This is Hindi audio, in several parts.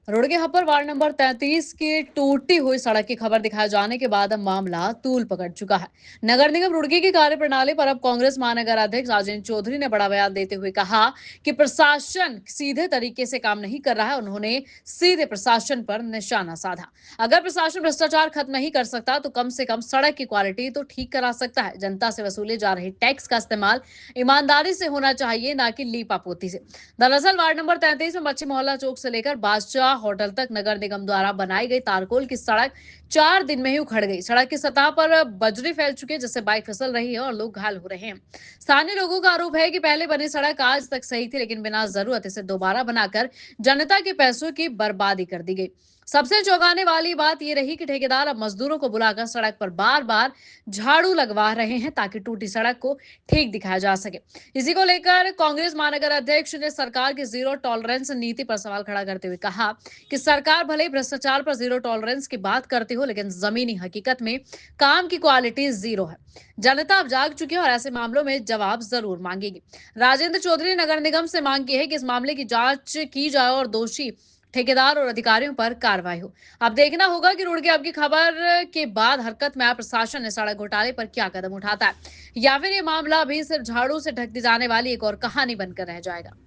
रुड़की हप्पर वार्ड नंबर 33 की टूटी हुई सड़क की खबर दिखाए जाने के बाद अब मामला तूल पकड़ चुका है। नगर निगम रुड़की की कार्यप्रणाली पर अब कांग्रेस महानगर अध्यक्ष राजेंद्र चौधरी ने बड़ा बयान देते हुए कहा कि प्रशासन सीधे तरीके से काम नहीं कर रहा है। उन्होंने सीधे प्रशासन पर निशाना साधा। अगर प्रशासन भ्रष्टाचार खत्म नहीं कर सकता तो कम से कम सड़क की क्वालिटी तो ठीक करा सकता है। जनता से वसूले जा रहे टैक्स का इस्तेमाल ईमानदारी से होना चाहिए, ना कि लीपापोती से। दरअसल वार्ड नंबर 33 में मच्छी मोहल्ला चौक से लेकर बादशाह होटल तक नगर निगम द्वारा बनाई गई तारकोल की सड़क 4 दिन में ही उखड़ गई। सड़क की सतह पर बजरी फैल चुकी है, जिससे बाइक फिसल रही है और लोग घायल हो रहे हैं। स्थानीय लोगों का आरोप है कि पहले बनी सड़क आज तक सही थी, लेकिन बिना जरूरत इसे दोबारा बनाकर जनता के पैसों की बर्बादी कर दी गई। सबसे चौंकाने वाली बात यह रही कि ठेकेदार अब मजदूरों को बुलाकर सड़क पर बार बार झाड़ू लगवा रहे हैं ताकि टूटी सड़क को ठीक दिखाया जा सके। इसी को लेकर कांग्रेस महानगर अध्यक्ष ने सरकार की जीरो टॉलरेंस नीति पर सवाल खड़ा करते हुए कहा कि सरकार भले ही भ्रष्टाचार पर जीरो टॉलरेंस की बात करती हो, लेकिन जमीनी हकीकत में काम की क्वालिटी जीरो है। जनता अब जाग चुकी है और ऐसे मामलों में जवाब जरूर मांगेगी। राजेंद्र चौधरी ने नगर निगम से मांग की है कि इस मामले की जांच की जाए और दोषी ठेकेदार और अधिकारियों पर कार्रवाई हो। अब देखना होगा कि रुड़की अब की खबर के बाद हरकत में आया प्रशासन ने सड़क घोटाले पर क्या कदम उठाता है, या फिर ये मामला अभी सिर्फ झाड़ू से ढक दी जाने वाली एक और कहानी बनकर रह जाएगा।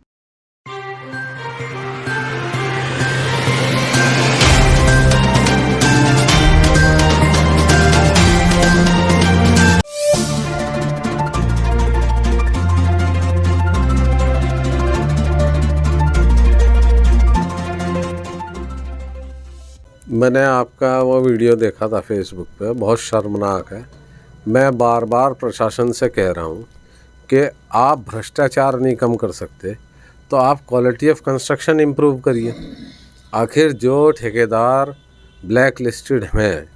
मैंने आपका वो वीडियो देखा था फेसबुक पे, बहुत शर्मनाक है। मैं बार बार प्रशासन से कह रहा हूँ कि आप भ्रष्टाचार नहीं कम कर सकते तो आप क्वालिटी ऑफ कंस्ट्रक्शन इम्प्रूव करिए। आखिर जो ठेकेदार ब्लैक लिस्टेड हैं,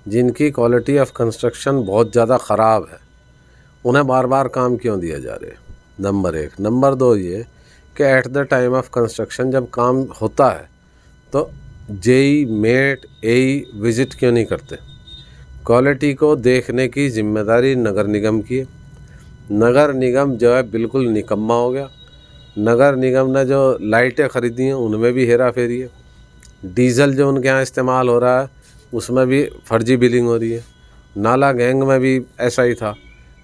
जिनकी क्वालिटी ऑफ कंस्ट्रक्शन बहुत ज़्यादा ख़राब है, उन्हें बार बार काम क्यों दिया जा रहा है? नंबर 1। नंबर 2 ये कि at the time of construction जब काम होता है तो जेई मेट एई विज़िट क्यों नहीं करते? क्वालिटी को देखने की जिम्मेदारी नगर निगम की है। नगर निगम जो है बिल्कुल निकम्मा हो गया। नगर निगम ने जो लाइटें ख़रीदी हैं उनमें भी हेरा फेरी है। डीजल जो उनके यहाँ इस्तेमाल हो रहा है उसमें भी फर्जी बिलिंग हो रही है। नाला गैंग में भी ऐसा ही था।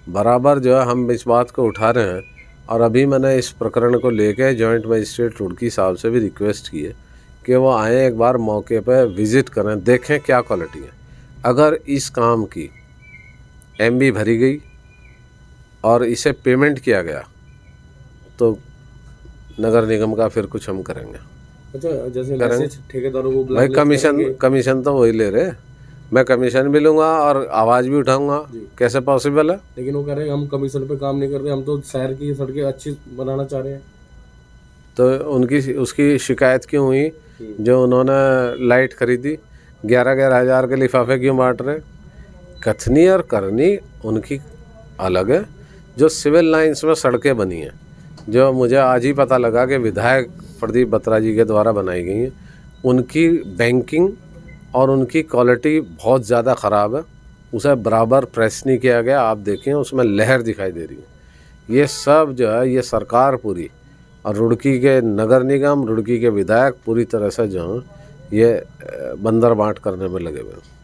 बराबर जो है हम इस बात को उठा रहे हैं और अभी मैंने इस प्रकरण को लेकर जॉइंट मजिस्ट्रेट रुड़की साहब से भी रिक्वेस्ट की है कि वो आएँ, एक बार मौके पर विज़िट करें, देखें क्या क्वालिटी है। अगर इस काम की एमबी भरी गई और इसे पेमेंट किया गया तो नगर निगम का फिर कुछ हम करेंगे। अच्छा, जैसे ठेकेदारों को भाई कमीशन तो वही ले रहे, मैं कमीशन भी लूँगा और आवाज़ भी उठाऊँगा। कैसे पॉसिबल है? लेकिन वो कह रहे हैं हम कमीशन पे काम नहीं कर रहे, हम तो शहर की सड़कें अच्छी बनाना चाह रहे हैं। तो उसकी शिकायत क्यों हुई? जो उन्होंने लाइट खरीदी 11-11 हज़ार के लिफाफे क्यों बांट रहे? कथनी और करनी उनकी अलग है। जो सिविल लाइंस में सड़कें बनी हैं, जो मुझे आज ही पता लगा कि विधायक प्रदीप बत्रा जी के द्वारा बनाई गई हैं, उनकी बैंकिंग और उनकी क्वालिटी बहुत ज़्यादा ख़राब है। उसे बराबर प्रेस नहीं किया गया। आप देखें उसमें लहर दिखाई दे रही है। ये सब जो है ये सरकार पूरी और रुड़की के नगर निगम, रुड़की के विधायक पूरी तरह से जो हैं ये बंदर बांट करने में लगे हुए हैं।